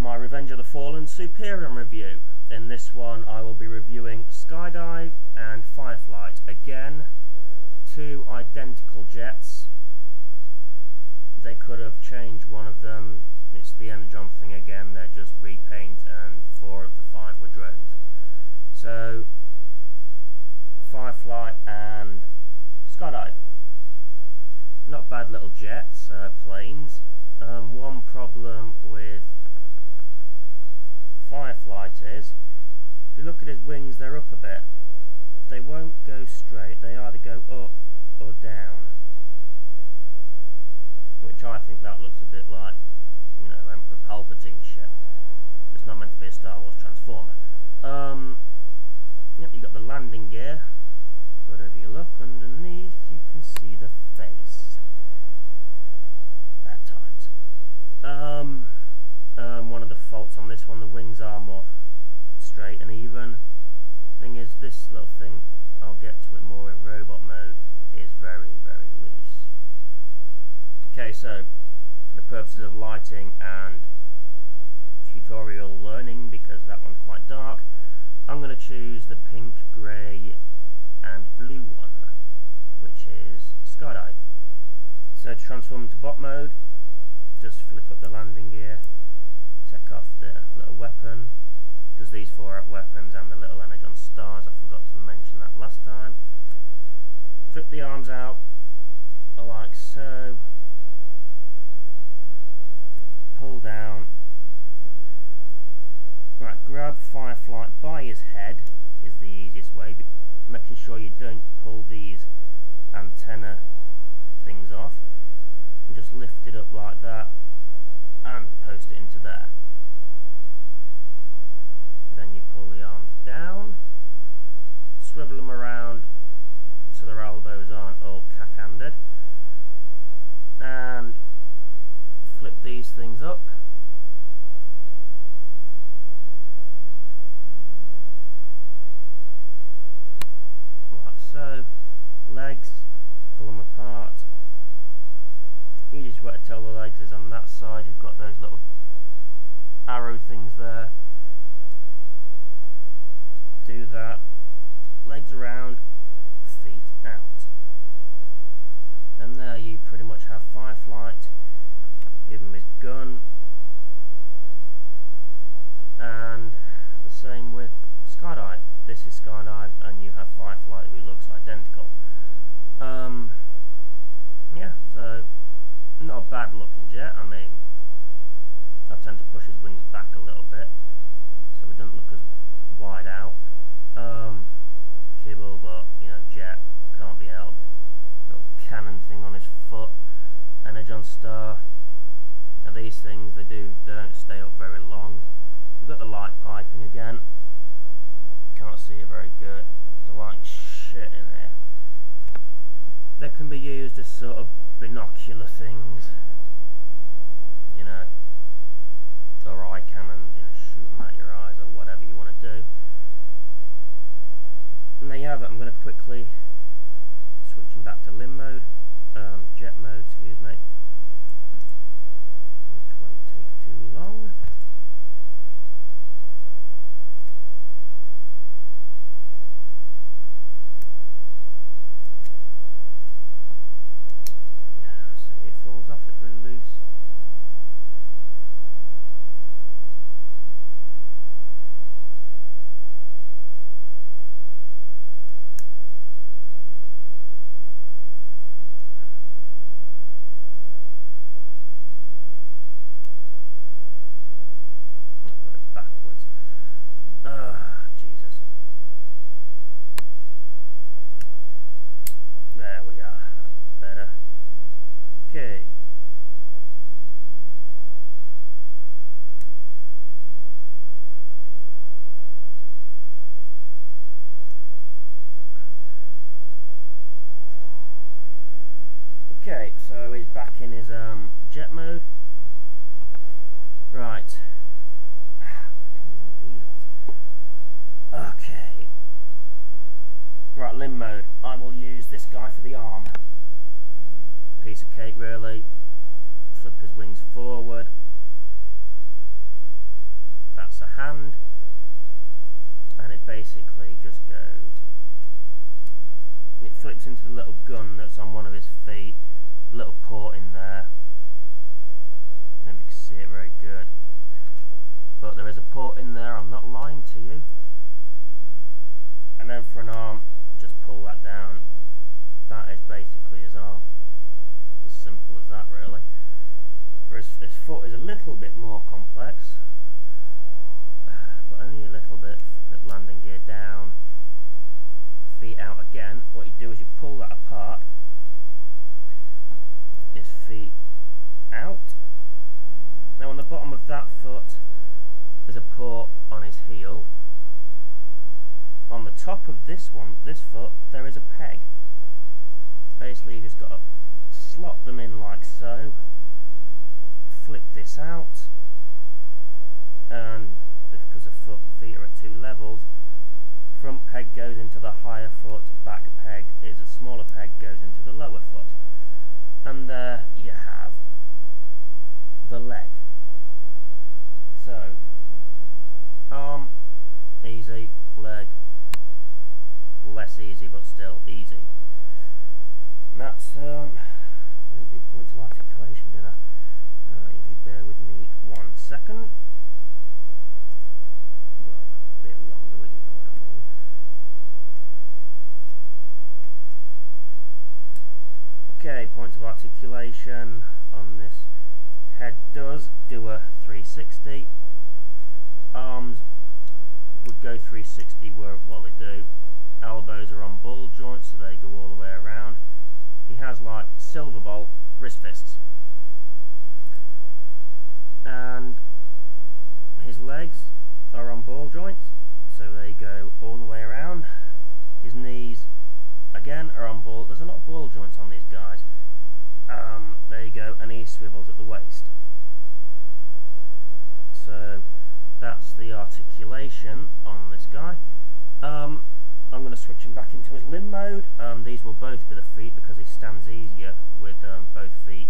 my Revenge of the Fallen Superion review. In this one I will be reviewing Skydive and Fireflight. Again, two identical jets. They could have changed one of them. It's the Energon thing again, they're just repaint, and 4 of the 5 were drones. So, Fireflight and Skydive. Not bad little jets, planes. One problem with Fireflight is, if you look at his wings, they're up a bit. They won't go straight, they either go up or down. Which I think that looks a bit like, you know, Emperor Palpatine's ship. It's not meant to be a Star Wars Transformer. Yep, you've got the landing gear, but if you look underneath, you can see the face. At times. One of the faults on this one, the wings are more straight and even. Thing is, this little thing, I'll get to it more in robot mode, is very, very loose. Okay, so for the purposes of lighting and tutorial learning, because that one's quite dark, I'm going to choose the pink, grey and blue one, which is Skydive. So to transform into bot mode, just flip up the landing gear, take off the little weapon, because these 4 have weapons, and the little Energon stars, I forgot to mention that last time. Flip the arms out, like so, pull down. Right, grab Fireflight by his head is the easiest way, making sure you don't pull these antenna things off, and just lift it up like that and post it into there. Then you pull the arms down, swivel them around so their elbows aren't all cack-handed, and flip these things up. Like so. Legs, pull them apart. Easiest way to tell the legs is on that side, you've got those little arrow things there. Do that. Legs around, feet out. And there you pretty much have Fireflight. Give him his gun. And the same with Skydive. This is Skydive and you have Fireflight, who looks identical. Yeah, so not a bad looking jet. I mean, I tend to push his wings back a little bit so it doesn't look as wide out. Kibble, but you know, jet can't be helped. Little cannon thing on his foot, Energon star. Now these things, they don't stay up very long. We've got the light piping again. Can't see it very good. The light's shit in there. They can be used as sort of binocular things, you know, or eye cannons, you know, shoot them at your eyes or whatever you want to do. And there you have it. I'm going to quickly switch them back to jet mode, excuse me, which won't take too long. See, it falls off, it's really loose. Jesus. There we are. That's better. Okay. Okay, so he's back in his jet mode. Right. Okay. Right, limb mode. I will use this guy for the arm. Piece of cake, really. Flip his wings forward. it basically just goes, it flips into the little gun that's on one of his feet, a little port in there. I don't know if you can see it very good, but there is a port in there, I'm not lying to you. And then for an arm, just pull that down. That is basically his arm. As simple as that, really. For his foot is a little bit more complex, but only a little bit. Flip landing gear down, feet out again. What you do is you pull that apart, his feet out. Now on the bottom of that foot is a port on his heel. On the top of this foot, there is a peg. Basically, you just got to slot them in like so, flip this out, and because the feet are at two levels, front peg goes into the higher foot, back peg is a smaller peg, goes into the lower foot. And there you have the leg. So, arm, easy, leg, less easy but still easy. And that's, I didn't do points of articulation, did I? If you bear with me 1 second. Well, a bit longer, but you know what I mean. Okay, points of articulation on this head does do a 360. Arms would go 360 well they do. Elbows are on ball joints, so they go all the way around. He has like silver bowl wrist fists. And his legs are on ball joints, so they go all the way around. His knees again are on ball. There's a lot of ball joints on these guys. There you go, and he swivels at the waist. So that's the articulation on this guy. I'm going to switch him back into his limb mode. These will both be the feet because he stands easier with both feet.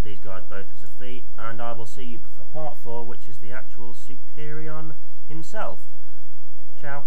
These guys both as the feet, and I will see you for part 4, which is the actual Superion himself. Ciao.